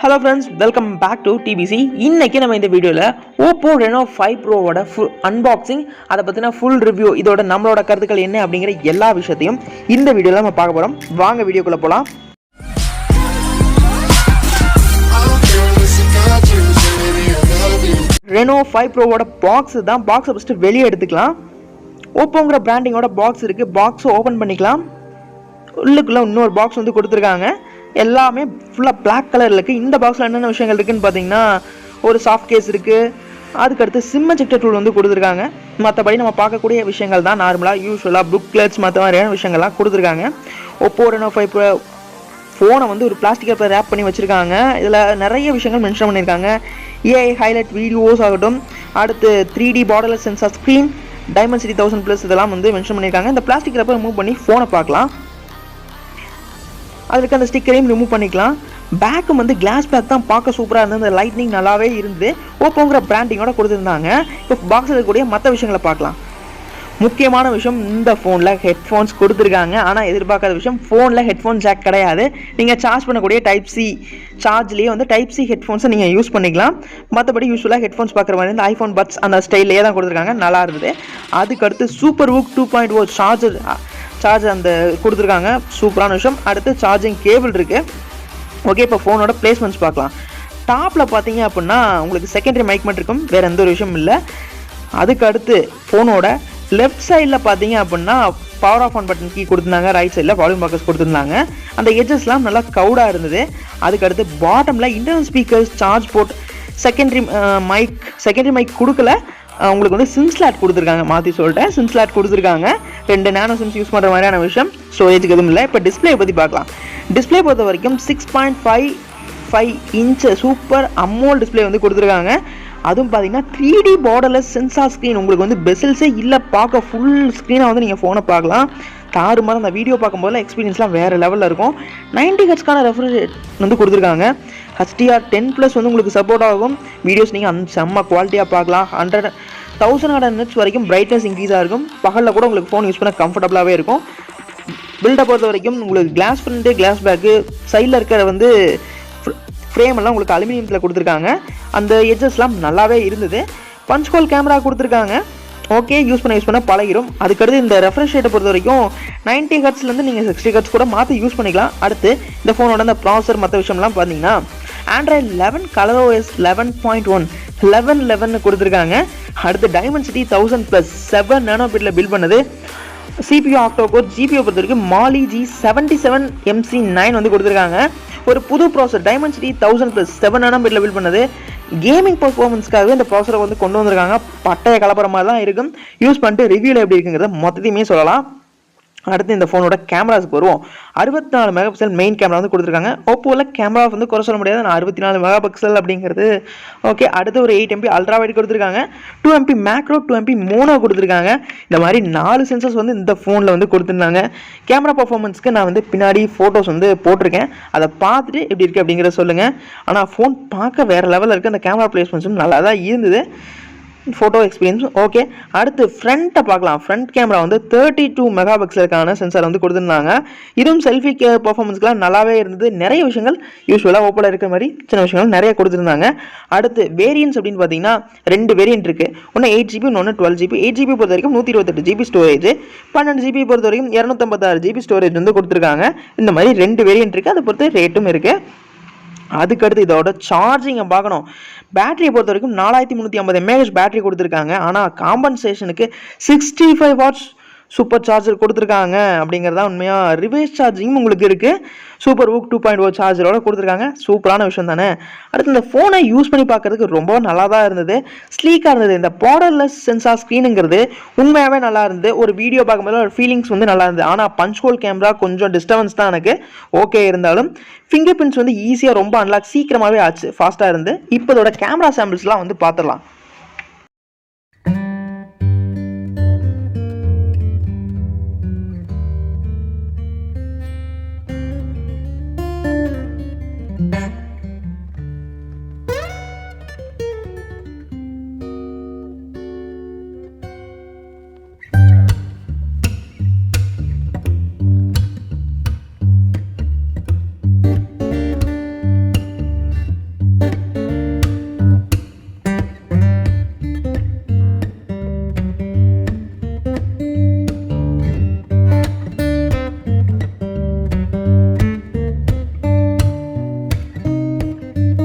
Hello friends, welcome back to TBC. இன்னைக்கு நம்ம இந்த வீடியோல Oppo Reno 5 Pro ஓட unboxing, அத பத்தின full review, இதோட நம்மளோட கருத்துக்கள் என்ன அப்படிங்கற எல்லா விஷயத்தையும் இந்த வீடியோல நம்ம பார்க்க போறோம். வாங்க வீடியோக்குள்ள போலாம். Reno 5 Pro ஓட பாக்ஸ் தான். பாக்ஸை ஃபர்ஸ்ட் வெளியே எடுத்துக்கலாம். Oppoங்கற பிராண்டிங்கோட பாக்ஸ் இருக்கு. பாக்ஸ் ஓபன் பண்ணிக்கலாம். உள்ளுக்குள்ள இன்னொரு பாக்ஸ் வந்து கொடுத்திருக்காங்க. எல்லாமே ஃபுல்லா Black கலர்ல இருக்கு. இந்த பாக்ஸ்ல என்னென்ன விஷயங்கள் இருக்குன்னு பாத்தீங்கன்னா ஒரு சாஃப்ட் கேஸ் இருக்கு. அதுக்கு அடுத்து சிம் எஜெக்டர் டூல் வந்து கொடுத்திருக்காங்க. மத்தபடி நம்ம பார்க்கக்கூடிய விஷயங்கள் தான் நார்மலா யூசுவலா புக்லெட்ஸ் மத்த மாதிரியான விஷயங்கள்லாம் கொடுத்திருக்காங்க. Oppo Reno 5 Pro ஃபோனை வந்து ஒரு பிளாஸ்டிக் கவர்ல ரேப் பண்ணி வச்சிருக்காங்க. இதுல நிறைய விஷயங்கள் மென்ஷன் பண்ணிருக்காங்க. AI ஹைலைட் வீடியோஸ் ஆகட்டும், அடுத்து 3D borderless sensor screen, Diamondcity 1000+ இதெல்லாம் வந்து மென்ஷன் பண்ணிருக்காங்க. இந்த பிளாஸ்டிக் ரப்பர் ரிமூவ் பண்ணி ஃபோனை பார்க்கலாம். அதுக்கு அந்த ஸ்டிக்கரையும் ரிமூவ் பண்ணிக்கலாம். பேக்கும் வந்து கிளாஸ் பேக் தான், பார்க்க சூப்பராக இருந்தது. அந்த லைட்னிங் நல்லாவே இருந்து ஓப்போங்கிற பிராண்டிங்கோட கொடுத்துருந்தாங்க. இப்போ பாக்ஸில் இருக்கக்கூடிய மற்ற விஷயங்களை பார்க்கலாம். முக்கியமான விஷயம், இந்த ஃபோனில் ஹெட்ஃபோன்ஸ் கொடுத்துருக்காங்க. ஆனால் எதிர்பார்க்காத விஷயம், ஃபோனில் ஹெட்ஃபோன் ஜாக் கிடையாது. நீங்கள் சார்ஜ் பண்ணக்கூடிய டைப் சி சார்ஜ்லேயே வந்து டைப் சி ஹெட்ஃபோன்ஸை நீங்கள் யூஸ் பண்ணிக்கலாம். மற்றபடி யூஸ்வலாக ஹெட்ஃபோன்ஸ் பார்க்குற மாதிரி இந்த ஐஃபோன் பட்ஸ் அந்த ஸ்டைல்லையே தான் கொடுத்துருக்காங்க. நல்லா இருந்தது. அதுக்கடுத்து சூப்பர் ஹூக் 2.0 சார்ஜ் அந்த கொடுத்துருக்காங்க. சூப்பரான விஷயம். அடுத்து சார்ஜிங் கேபிள் இருக்குது. ஓகே, இப்போ ஃபோனோட பிளேஸ்மெண்ட்ஸ் பார்க்கலாம். டாப்பில் பார்த்தீங்க அப்படின்னா உங்களுக்கு செகண்டரி மைக் மட்டும் இருக்கும், வேறு எந்த ஒரு விஷயம் இல்லை. அதுக்கு அடுத்து ஃபோனோட லெஃப்ட் சைடில் பார்த்தீங்க அப்படின்னா பவர் ஆஃப் ஆன் பட்டன் கீ கொடுத்துருந்தாங்க. ரைட் சைடில் வால்யூம் பாக்கர்ஸ் கொடுத்துருந்தாங்க. அந்த எட்ஜஸ்லாம் நல்லா கவுடாக இருந்தது. அதுக்கடுத்து பாட்டமில் internal speakers, charge port, secondary mic கொடுக்கல. உங்களுக்கு வந்து சிம் ஸ்லாட் கொடுத்துருக்காங்க. மாற்றி சொல்லிட்டேன், சிம் ஸ்லாட் கொடுத்துருக்காங்க. 2 நேனோ சிம்ஸ் யூஸ் பண்ணுற மாதிரியான விஷயம். ஸ்டோரேஜுக்கு எதுவும் இல்லை. இப்போ டிஸ்பிளே பற்றி பார்க்கலாம். டிஸ்பிளே பொறுத்த வரைக்கும் 6.55 இன்ச் சூப்பர் அமோல் டிஸ்பிளே வந்து கொடுத்துருக்காங்க. அதுவும் பார்த்தீங்கன்னா 3D borderless சென்சார் ஸ்க்ரீன். உங்களுக்கு வந்து பெசல்ஸே இல்லை, பார்க்க ஃபுல் ஸ்க்ரீனாக வந்து நீங்கள் ஃபோனை பார்க்கலாம். தாறுமாறு அந்த வீடியோ பார்க்கும்போது எக்ஸ்பீரியன்ஸ்லாம் வேறு லெவலில் இருக்கும். 90 ஹெர்ட்ஸ்க்கான ரெஃப்ரெஷ் ரேட் வந்து கொடுத்துருக்காங்க. HDR10+ வந்து உங்களுக்கு சப்போர்ட் ஆகும். வீடியோஸ் நீங்கள் அந்த செம்ம குவாலிட்டியாக பார்க்கலாம். 1000 nits வரைக்கும் பிரைட்னஸ் இன்க்ரீஸாக இருக்கும். பகலில் கூட உங்களுக்கு ஃபோன் யூஸ் பண்ண கம்ஃபர்டபுளாகவே இருக்கும். பில்டை பொறுத்த வரைக்கும் உங்களுக்கு கிளாஸ் ஃப்ரண்ட்டு, கிளாஸ் பேக்கு, சைடில் இருக்கிற வந்து ஃப்ரேம் எல்லாம் உங்களுக்கு அலுமினியத்தில் கொடுத்துருக்காங்க. அந்த எட்ஜஸ்லாம் நல்லாவே இருந்தது. பஞ்ச் ஹோல் கேமரா கொடுத்துருக்காங்க. ஓகே, யூஸ் பண்ண பழகிடும். அதுக்கடுத்து இந்த ரெஃப்ரெஷ் ரேட்டை பொறுத்த வரைக்கும் 90 ஹெர்ட்ஸ்லேருந்து நீங்கள் 60 ஹெர்ட்ஸ் கூட மாற்றி யூஸ் பண்ணிக்கலாம். அடுத்து இந்த ஃபோனோட அந்த ப்ராசஸர் மற்ற விஷயம்லாம் பார்த்தீங்கன்னா Android 11 ColorOS 11.1 கொடுத்துருக்காங்க. அடுத்து Diamondcity 1000+ 7 nanoபிட்டில் பில்ட் பண்ணது. CPU octa core. ஜிபியை பொறுத்த வரைக்கும் Mali G77 MC9 வந்து கொடுத்துருக்காங்க. ஒரு புது ப்ராசஸர் Diamondcity 1000+ 7 nanoபிட்டில் பில்ட் பண்ணது. கேமிங் பர்ஃபார்மன்ஸ்க்காகவே இந்த ப்ராசஸரை வந்து கொண்டு வந்திருக்காங்க. பட்டைய கலப்பற மாதிரி தான் இருக்கும். யூஸ் பண்ணிட்டு ரிவ்யூவில் எப்படி இருக்குங்கிறத மொத்தத்தையுமே சொல்லலாம். அடுத்து இந்த ஃபோனோட கேமராஸ்க்கு வருவோம். 64 மெகாபிக்சல் மெயின் கேமரா வந்து கொடுத்துருக்காங்க. ஓப்போவில் கேமரா வந்து குறை சொல்ல முடியாது. 64 மெகாபிக்சல் அப்படிங்கிறது ஓகே. அடுத்து ஒரு 8 MP அல்ட்ரா வைட் கொடுத்துருக்காங்க. 2 MP மேக்ரோ, 2 MP மோனோ கொடுத்துருக்காங்க. இந்த மாதிரி 4 சென்சர்ஸ் வந்து இந்த ஃபோனில் வந்து கொடுத்துருந்தாங்க. கேமரா பர்ஃபார்மன்ஸ்க்கு நான் வந்து பின்னாடி ஃபோட்டோஸ் வந்து போட்டிருக்கேன். அதை பார்த்துட்டு எப்படி இருக்குது அப்படிங்கிறத சொல்லுங்கள். ஆனால் ஃபோன் பார்க்க வேறு லெவலில் இருக்குது. அந்த கேமரா பிளேஸ்மெண்ட்ஸும் நல்லா தான் இருந்தது. Photo experience okay. அடுத்து ஃப்ரண்ட்டை பார்க்கலாம். ஃப்ரண்ட் கேமரா வந்து 32 மெகாபிக்சலுக்கான சென்சார் வந்து கொடுத்துருந்தாங்க. இதுவும் செல்ஃபி பர்ஃபார்மன்ஸ்க்குலாம் நல்லாவே இருந்தது. நிறைய விஷயங்கள் யூஸ்வலாக ஓப்போவில் இருக்கிற மாதிரி சின்ன விஷயங்கள் நிறைய கொடுத்துருந்தாங்க. அடுத்து வேரியன்ஸ் அப்படின்னு பார்த்தீங்கன்னா 2 வேரியன்ட் இருக்குது. ஒன்று 8GB, ஒன்று 12GB. 8GB பொறுத்த வரைக்கும் 128GB ஸ்டோரேஜ், 12GB பொறுத்த வரைக்கும் 256GB ஸ்டோரேஜ் வந்து கொடுத்துருக்காங்க. இந்த மாதிரி 2 வேரியன்ட் இருக்குது. அதை பொறுத்து ரேட்டும் இருக்குது. அதுக்கடுத்து இதோட சார்ஜிங்கை பார்க்கணும். பேட்டரியை பொறுத்த வரைக்கும் 4350 mAh பேட்டரி கொடுத்துருக்காங்க. ஆனால் காம்பன்சேஷனுக்கு 65 வாட்ஸ் சூப்பர் சார்ஜர் கொடுத்துருக்காங்க. அப்படிங்கிறதா உண்மையாக. ரிவர்ஸ் சார்ஜிங்கும் உங்களுக்கு இருக்குது. சூப்பர் ஹூக் 2.0 சார்ஜரோட கொடுத்துருக்காங்க. சூப்பரான விஷயம் தானே. அடுத்து இந்த ஃபோனை யூஸ் பண்ணி பார்க்கறதுக்கு ரொம்ப நல்லா தான் இருந்தது. ஸ்லீக்காக இருந்தது. இந்த பார்டர்லெஸ் சென்சார் ஸ்க்ரீனுங்கிறது உண்மையாகவே நல்லா இருந்தது. ஒரு வீடியோ பார்க்கும்போது ஒரு ஃபீலிங்ஸ் வந்து நல்லா இருந்தது. ஆனால் பஞ்ச் ஹோல் கேமரா கொஞ்சம் டிஸ்டர்பன்ஸ் தான் எனக்கு. ஓகே, இருந்தாலும் ஃபிங்கர் பிரிண்ட்ஸ் வந்து ஈஸியாக ரொம்ப அன்லாக் சீக்கிரமாகவே ஆச்சு, ஃபாஸ்ட்டாக இருந்து. இப்போ இதோட கேமரா சாம்பிள்ஸ்லாம் வந்து பார்த்துடலாம்.